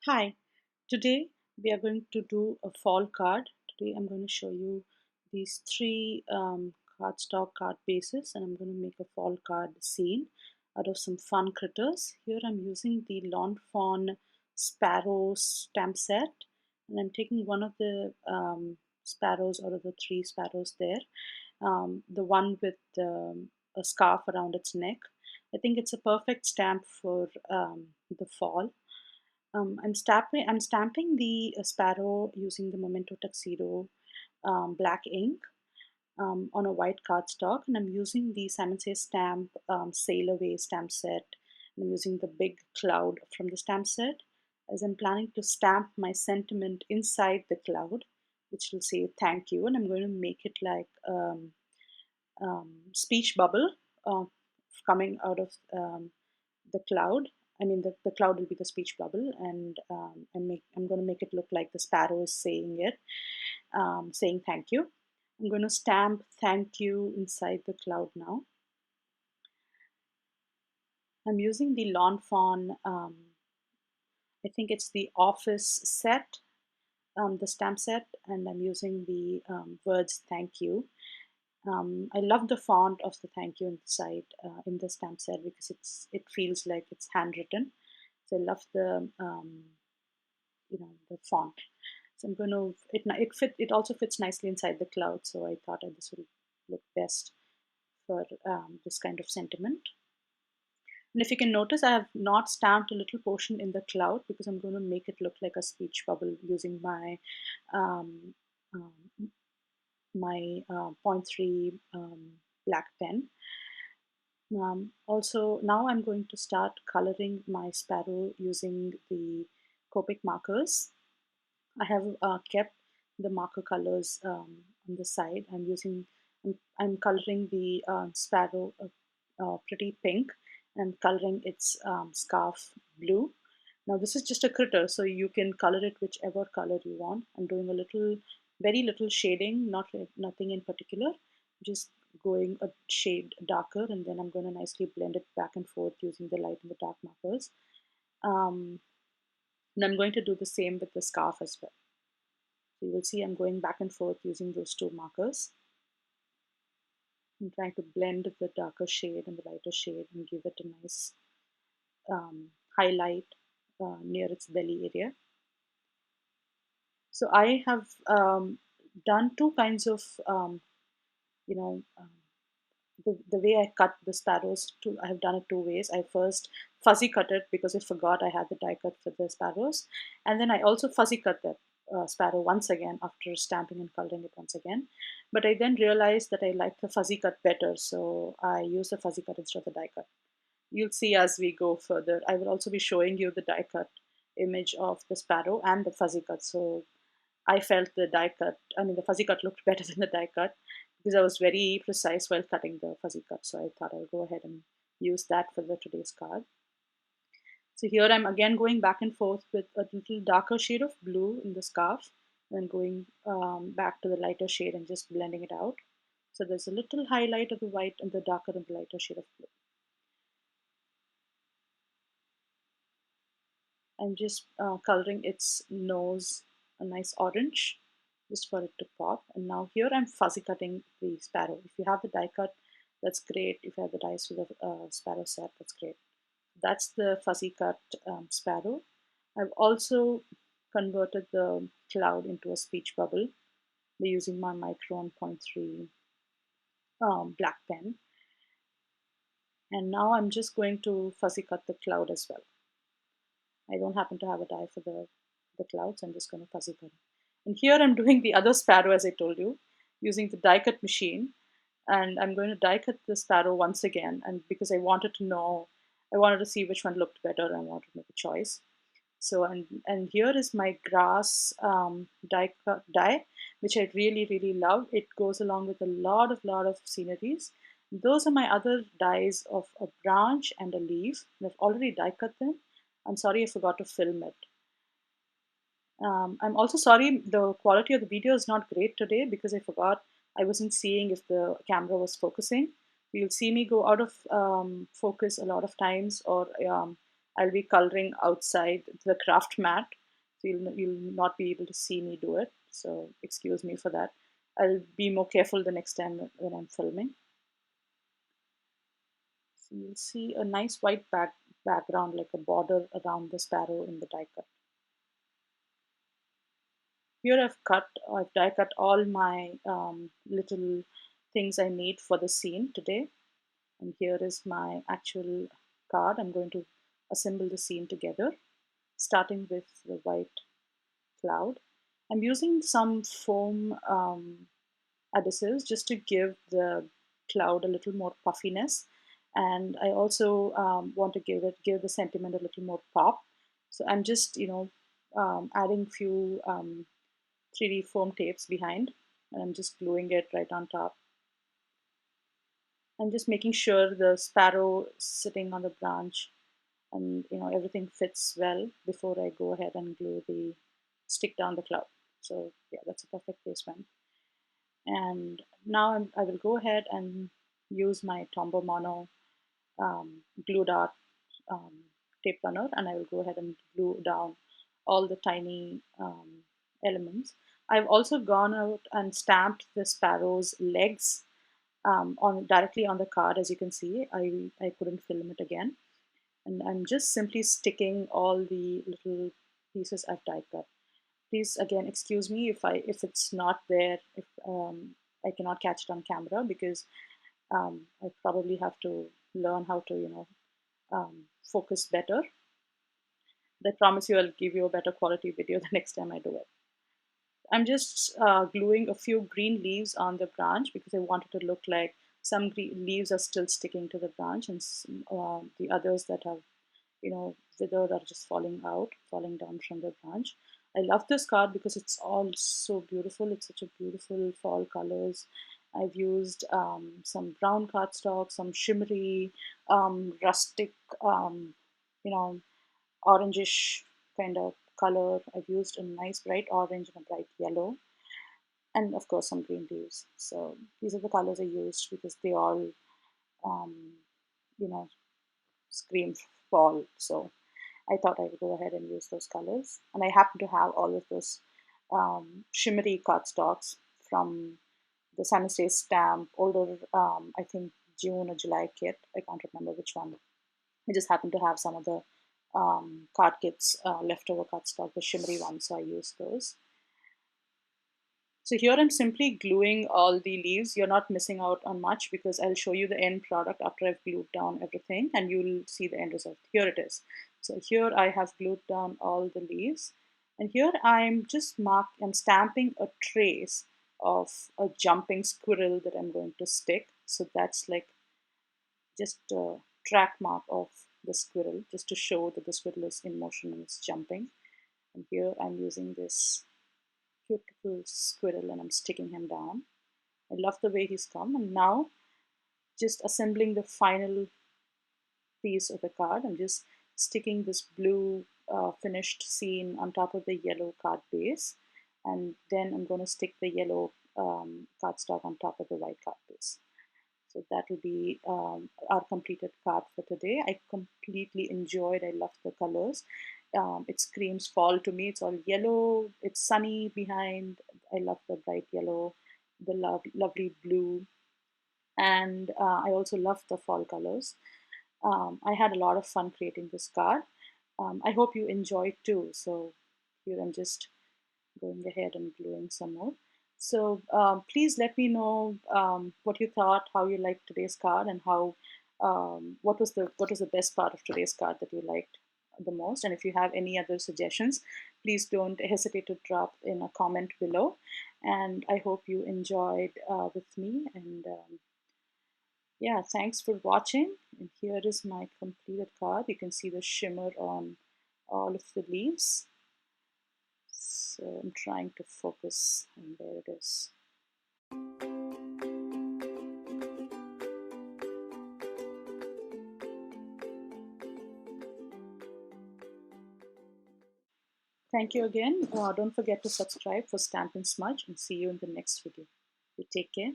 Hi, today we are going to do a fall card. Today I'm going to show you these three cardstock card bases, and I'm going to make a fall card scene out of some fun critters. Here I'm using the Lawn Fawn Sparrow stamp set, and I'm taking one of the sparrows out of the three sparrows there, the one with a scarf around its neck. I think it's a perfect stamp for the fall. I'm stamping the sparrow using the Memento Tuxedo black ink on a white cardstock, and I'm using the Simon Says Stamp Sail Away stamp set. I'm using the big cloud from the stamp set, as I'm planning to stamp my sentiment inside the cloud, which will say thank you, and I'm going to make it like speech bubble uh, coming out of the cloud. I mean, the cloud will be the speech bubble, and I'm going to make it look like the sparrow is saying it, saying thank you. I'm going to stamp thank you inside the cloud now. I'm using the Lawn Fawn, I think it's the Office set, the stamp set, and I'm using the words thank you. I love the font of the thank you inside in the stamp set because it feels like it's handwritten. So I love the the font. So I'm going to it also fits nicely inside the cloud. So I thought this would look best for this kind of sentiment. And if you can notice, I have not stamped a little portion in the cloud because I'm going to make it look like a speech bubble using my um, um, .3 black pen. Also, now I'm going to start coloring my sparrow using the Copic markers. I have kept the marker colors on the side. I'm coloring the sparrow pretty pink and coloring its scarf blue. Now this is just a critter, so you can color it whichever color you want. I'm doing a little, very little shading, nothing in particular, just going a shade darker, and then I'm going to nicely blend it back and forth using the light and the dark markers. Um, and I'm going to do the same with the scarf as well. So you will see I'm going back and forth using those two markers. I'm trying to blend the darker shade and the lighter shade and give it a nice highlight near its belly area. So I have done two kinds of, you know, the way I cut the sparrows. I have done it two ways. I first fuzzy cut it because I forgot I had the die cut for the sparrows, and then I also fuzzy cut that sparrow once again after stamping and coloring it once again. But I then realized that I like the fuzzy cut better, so I use the fuzzy cut instead of the die cut. You'll see as we go further. I will also be showing you the die cut image of the sparrow and the fuzzy cut. So I felt the fuzzy cut looked better than the die cut because I was very precise while cutting the fuzzy cut. So I thought I'll go ahead and use that for the today's card. So here I'm again going back and forth with a little darker shade of blue in the scarf, and going back to the lighter shade and just blending it out. So there's a little highlight of the white and the darker and the lighter shade of blue. I'm just coloring its nose a nice orange just for it to pop. And now here I'm fuzzy cutting the sparrow. If you have the die cut, that's great. If you have the dies for the sparrow set, that's great. That's the fuzzy cut sparrow. I've also converted the cloud into a speech bubble by using my Micron .3 black pen. And now I'm just going to fuzzy cut the cloud as well. I don't happen to have a die for the clouds. I'm just going to fuzzy cut it. And here I'm doing the other sparrow as I told you, using the die cut machine. And I'm going to die cut the sparrow once again. And because I wanted to see which one looked better, and I wanted to make a choice. So, and here is my grass die, which I really, really love. It goes along with a lot of sceneries. Those are my other dies of a branch and a leaf. And I've already die cut them. I'm sorry I forgot to film it. I'm also sorry the quality of the video is not great today because I forgot I wasn't seeing if the camera was focusing. You'll see me go out of focus a lot of times, or I'll be coloring outside the craft mat, so you'll not be able to see me do it. So excuse me for that. I'll be more careful the next time when I'm filming. So you'll see a nice white background, like a border around the sparrow in the die cut. Here I've die cut all my little things I need for the scene today. And here is my actual card. I'm going to assemble the scene together, starting with the white cloud. I'm using some foam adhesives just to give the cloud a little more puffiness. And I also want to give the sentiment a little more pop. So I'm just, adding few 3D foam tapes behind, and I'm just gluing it right on top. I'm just making sure the sparrow sitting on the branch and everything fits well before I go ahead and glue the stick down the cloud. So yeah, that's a perfect placement. And now I will go ahead and use my Tombow Mono glue dot um, tape runner, and I will go ahead and glue down all the tiny elements. I've also gone out and stamped the sparrow's legs on directly on the card. As you can see, I couldn't film it again, and I'm just simply sticking all the little pieces I've die cut. Please again excuse me if it's not there, if I cannot catch it on camera, because I probably have to learn how to focus better. I promise you I'll give you a better quality video the next time I do it. I'm just gluing a few green leaves on the branch because I want it to look like some leaves are still sticking to the branch, and the others that have withered are just falling down from the branch. I love this card because it's all so beautiful. It's such a beautiful fall colors. I've used some brown cardstock, some shimmery, rustic, you know, orangish kind of color. I've used a nice bright orange and a bright yellow, and of course some green leaves. So these are the colors I used because they all, um, you know, scream fall. So I thought I would go ahead and use those colors. And I happen to have all of those shimmery cardstocks from the San Jose Stamp, older, I think June or July kit. I can't remember which one. I just happened to have some of the card kits, leftover cardstock, the shimmery ones, so I used those. So here I'm simply gluing all the leaves. You're not missing out on much because I'll show you the end product after I've glued down everything, and you'll see the end result. Here it is. So here I have glued down all the leaves, and here I'm just I'm stamping a trace of a jumping squirrel that I'm going to stick. So that's like just a track mark of the squirrel, just to show that the squirrel is in motion and it's jumping. And here I'm using this beautiful squirrel and I'm sticking him down. I love the way he's come. And now just assembling the final piece of the card. I'm just sticking this blue finished scene on top of the yellow card base. And then I'm going to stick the yellow cardstock on top of the white card base. So that will be our completed card for today. I completely enjoyed. I love the colors. It screams fall to me. It's all yellow. It's sunny behind. I love the bright yellow, the lovely blue, and I also love the fall colors. I had a lot of fun creating this card. I hope you enjoyed too. So here I'm just going ahead and gluing some more. So please let me know what you thought, how you liked today's card, and how what was the best part of today's card that you liked the most. And if you have any other suggestions, please don't hesitate to drop in a comment below. And I hope you enjoyed with me. And yeah, thanks for watching. And here is my completed card. You can see the shimmer on all of the leaves. So I'm trying to focus, and there it is. Thank you again. Don't forget to subscribe for Stamp and Smudge, and see you in the next video. You take care.